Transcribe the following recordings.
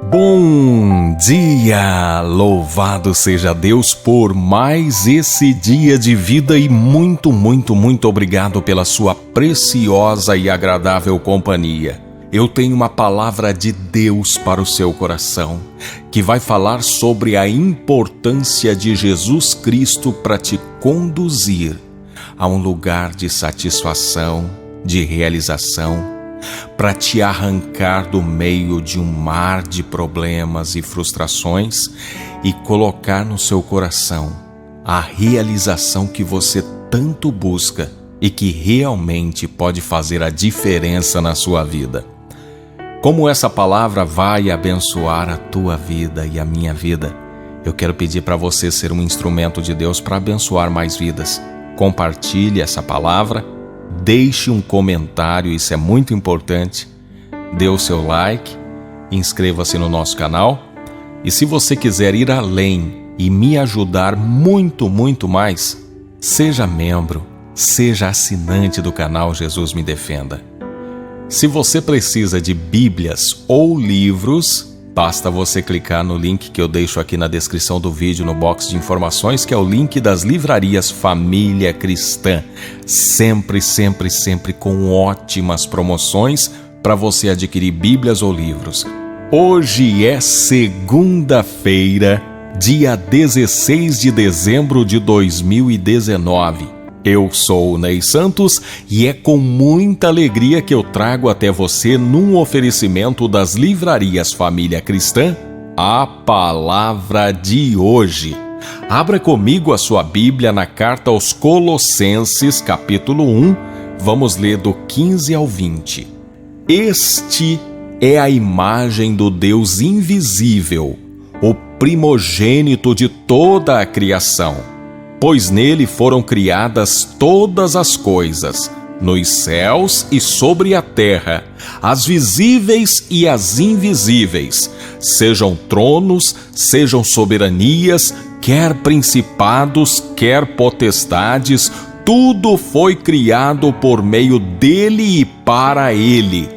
Bom dia! Louvado seja Deus por mais esse dia de vida e muito obrigado pela sua preciosa e agradável companhia. Eu tenho uma palavra de Deus para o seu coração, que vai falar sobre a importância de Jesus Cristo para te conduzir a um lugar de satisfação, de realização, para te arrancar do meio de um mar de problemas e frustrações e colocar no seu coração a realização que você tanto busca e que realmente pode fazer a diferença na sua vida. Como essa palavra vai abençoar a tua vida e a minha vida, eu quero pedir para você ser um instrumento de Deus para abençoar mais vidas. Compartilhe essa palavra, deixe um comentário, isso é muito importante, dê o seu like, inscreva-se no nosso canal e se você quiser ir além e me ajudar muito mais, seja membro, seja assinante do canal Jesus Me Defenda. Se você precisa de Bíblias ou livros, basta você clicar no link que eu deixo aqui na descrição do vídeo, no box de informações, que é o link das livrarias Família Cristã. Sempre com ótimas promoções para você adquirir Bíblias ou livros. Hoje é segunda-feira, dia 16 de dezembro de 2019. Eu sou o Ney Santos e é com muita alegria que eu trago até você, num oferecimento das livrarias Família Cristã, a palavra de hoje. Abra comigo a sua Bíblia na carta aos Colossenses, capítulo 1, vamos ler do 15 ao 20. Este é a imagem do Deus invisível, o primogênito de toda a criação. Pois nele foram criadas todas as coisas, nos céus e sobre a terra, as visíveis e as invisíveis, sejam tronos, sejam soberanias, quer principados, quer potestades, tudo foi criado por meio dele e para ele.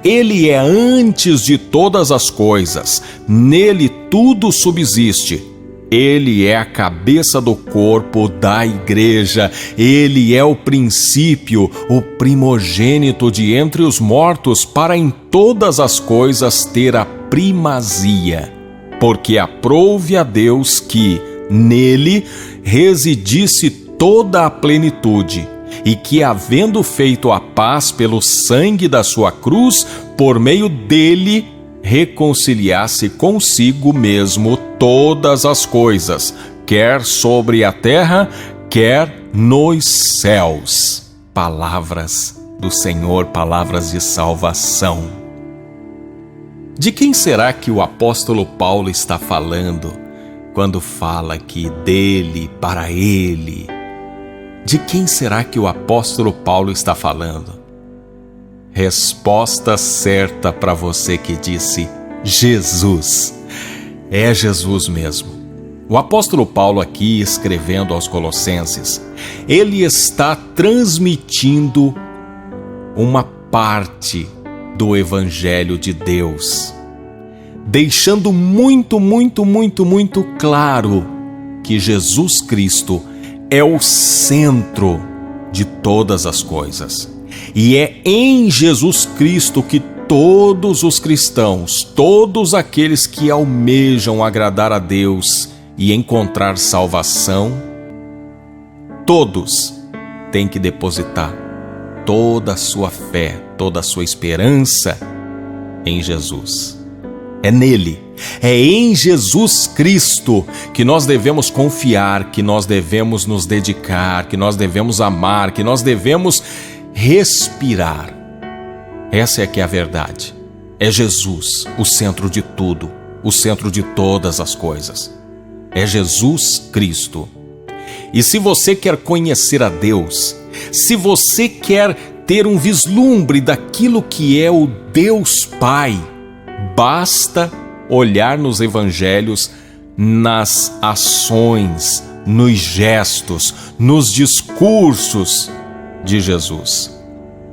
Ele é antes de todas as coisas, nele tudo subsiste. Ele é a cabeça do corpo da igreja, ele é o princípio, o primogênito de entre os mortos, para em todas as coisas ter a primazia. Porque aprouve a Deus que, nele, residisse toda a plenitude, e que, havendo feito a paz pelo sangue da sua cruz, por meio dele, reconciliasse consigo mesmo todas as coisas, quer sobre a terra, quer nos céus. Palavras do Senhor, palavras de salvação. De quem será que o apóstolo Paulo está falando quando fala que dele, para ele? De quem será que o apóstolo Paulo está falando? Resposta certa para você que disse Jesus. É Jesus mesmo. O apóstolo Paulo aqui, escrevendo aos Colossenses, ele está transmitindo uma parte do Evangelho de Deus, deixando muito claro que Jesus Cristo é o centro de todas as coisas. E é em Jesus Cristo que todos os cristãos, todos aqueles que almejam agradar a Deus e encontrar salvação, todos têm que depositar toda a sua fé, toda a sua esperança em Jesus. É nele, é em Jesus Cristo que nós devemos confiar, que nós devemos nos dedicar, que nós devemos amar, que nós devemos respirar. Essa é que é a verdade. É Jesus o centro de tudo, o centro de todas as coisas. É Jesus Cristo. E se você quer conhecer a Deus, se você quer ter um vislumbre daquilo que é o Deus Pai, basta olhar nos evangelhos, nas ações, nos gestos, nos discursos de Jesus.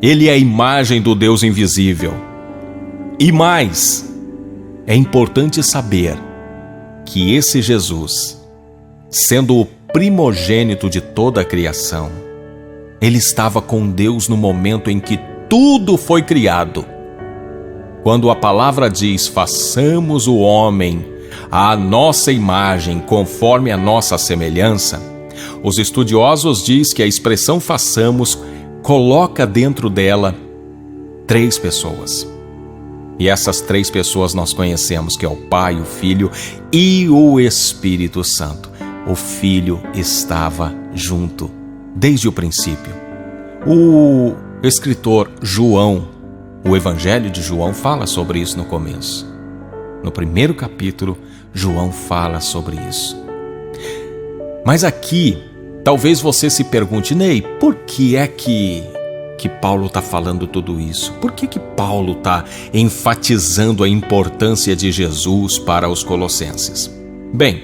Ele é a imagem do Deus invisível. E mais, é importante saber que esse Jesus, sendo o primogênito de toda a criação, ele estava com Deus no momento em que tudo foi criado. Quando a palavra diz: façamos o homem à nossa imagem, conforme a nossa semelhança, os estudiosos dizem que a expressão façamos coloca dentro dela 3 pessoas. E essas 3 pessoas nós conhecemos, que é o Pai, o Filho e o Espírito Santo. O Filho estava junto desde o princípio. O escritor João, o Evangelho de João, fala sobre isso no começo. No primeiro capítulo, João fala sobre isso. Mas aqui, talvez você se pergunte: Ney, por que é que Paulo está falando tudo isso? Por que Paulo está enfatizando a importância de Jesus para os colossenses? Bem,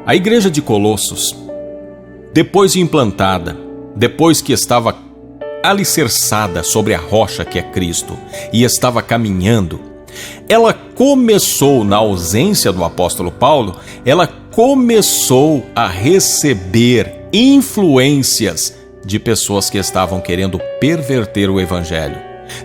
a igreja de Colossos, depois de implantada, depois que estava alicerçada sobre a rocha que é Cristo e estava caminhando, ela começou, na ausência do apóstolo Paulo, ela começou a receber influências de pessoas que estavam querendo perverter o evangelho,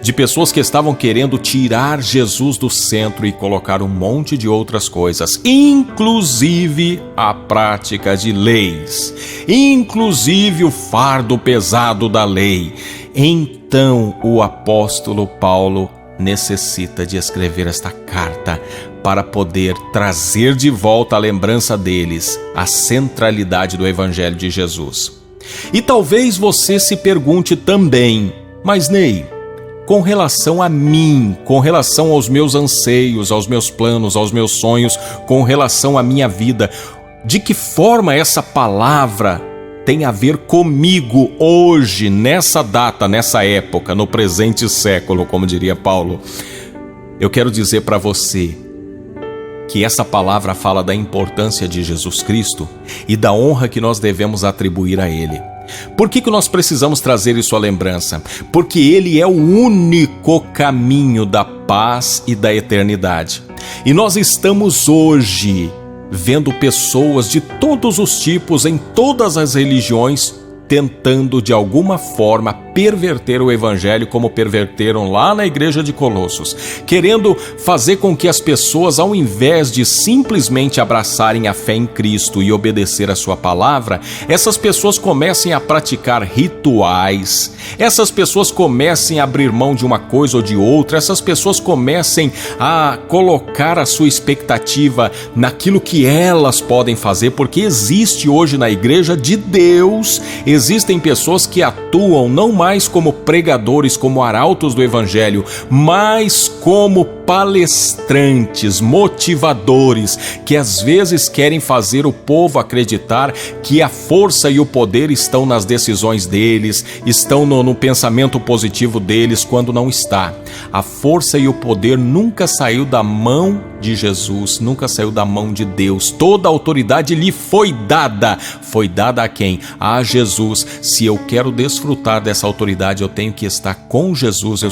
de pessoas que estavam querendo tirar Jesus do centro e colocar um monte de outras coisas, inclusive a prática de leis, inclusive o fardo pesado da lei. Então o apóstolo Paulo necessita de escrever esta carta para poder trazer de volta a lembrança deles a centralidade do evangelho de Jesus. E talvez você se pergunte também: mas Ney, com relação a mim, com relação aos meus anseios, aos meus planos, aos meus sonhos, com relação à minha vida, de que forma essa palavra tem a ver comigo hoje, nessa data, nessa época, no presente século, como diria Paulo? Eu quero dizer para você que essa palavra fala da importância de Jesus Cristo e da honra que nós devemos atribuir a Ele. Por que nós precisamos trazer isso à lembrança? Porque Ele é o único caminho da paz e da eternidade. E nós estamos hoje vendo pessoas de todos os tipos, em todas as religiões, tentando de alguma forma perverter o evangelho, como perverteram lá na igreja de Colossos, querendo fazer com que as pessoas, ao invés de simplesmente abraçarem a fé em Cristo e obedecer a sua palavra, essas pessoas comecem a praticar rituais, essas pessoas comecem a abrir mão de uma coisa ou de outra, essas pessoas comecem a colocar a sua expectativa naquilo que elas podem fazer, porque existe hoje na igreja de Deus, existem pessoas que atuam não mais como pregadores, como arautos do evangelho, mas como palestrantes, motivadores, que às vezes querem fazer o povo acreditar que a força e o poder estão nas decisões deles, estão no pensamento positivo deles, quando não está. A força e o poder nunca saiu da mão de Jesus, nunca saiu da mão de Deus. Toda a autoridade lhe foi dada a quem? A Jesus. Se eu quero desfrutar dessa autoridade, eu tenho que estar com Jesus, eu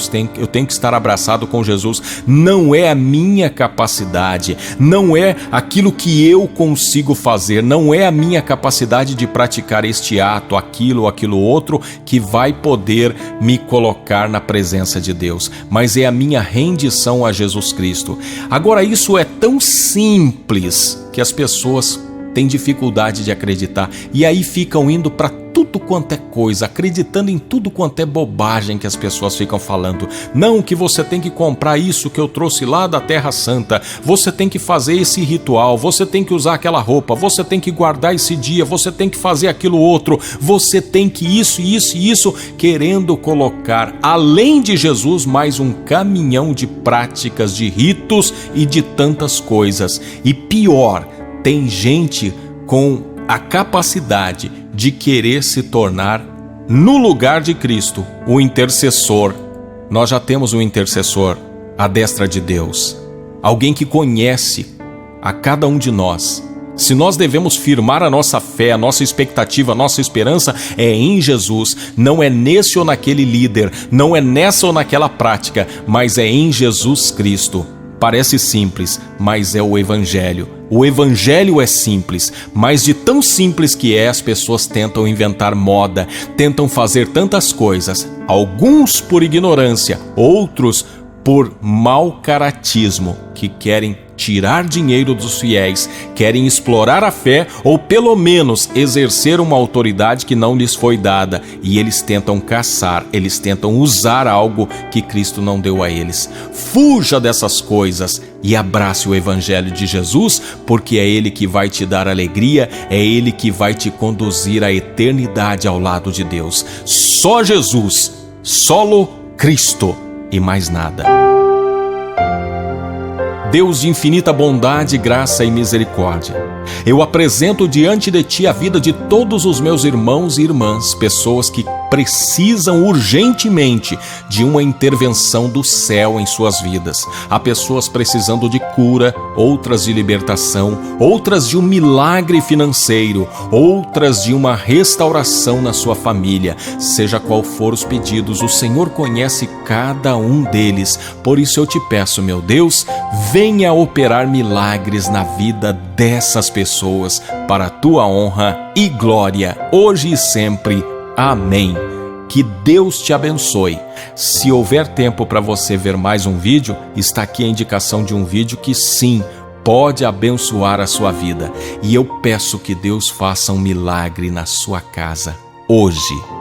tenho que estar abraçado com Jesus. Não é a minha capacidade, não é aquilo que eu consigo fazer, não é a minha capacidade de praticar este ato, aquilo outro, que vai poder me colocar na presença de Deus, mas é a minha rendição a Jesus Cristo. Agora, isso é tão simples que as pessoas têm dificuldade de acreditar, e aí ficam indo para tudo quanto é coisa, acreditando em tudo quanto é bobagem que as pessoas ficam falando. Não, que você tem que comprar isso que eu trouxe lá da Terra Santa, você tem que fazer esse ritual, você tem que usar aquela roupa, você tem que guardar esse dia, você tem que fazer aquilo outro, você tem que isso, querendo colocar, além de Jesus, mais um caminhão de práticas, de ritos e de tantas coisas. E pior, tem gente com a capacidade de querer se tornar, no lugar de Cristo, o intercessor. Nós já temos um intercessor à destra de Deus, alguém que conhece a cada um de nós. Se nós devemos firmar a nossa fé, a nossa expectativa, a nossa esperança, é em Jesus. Não é nesse ou naquele líder, não é nessa ou naquela prática, mas é em Jesus Cristo. Parece simples, mas é o Evangelho. O Evangelho é simples, mas de tão simples que é, as pessoas tentam inventar moda, tentam fazer tantas coisas. Alguns por ignorância, outros por mau caratismo, que querem tirar dinheiro dos fiéis, querem explorar a fé ou pelo menos exercer uma autoridade que não lhes foi dada, e eles tentam caçar, eles tentam usar algo que Cristo não deu a eles. Fuja dessas coisas e abrace o Evangelho de Jesus, porque é Ele que vai te dar alegria, é Ele que vai te conduzir à eternidade ao lado de Deus. Só Jesus, solo Cristo e mais nada. Deus de infinita bondade, graça e misericórdia, eu apresento diante de Ti a vida de todos os meus irmãos e irmãs, pessoas que precisam urgentemente de uma intervenção do céu em suas vidas. Há pessoas precisando de cura, outras de libertação, outras de um milagre financeiro, outras de uma restauração na sua família. Seja qual for os pedidos, o Senhor conhece cada um deles. Por isso eu te peço, meu Deus, venha operar milagres na vida dessas pessoas, para a Tua honra e glória, hoje e sempre. Amém. Que Deus te abençoe. Se houver tempo para você ver mais um vídeo, está aqui a indicação de um vídeo que sim, pode abençoar a sua vida. E eu peço que Deus faça um milagre na sua casa hoje.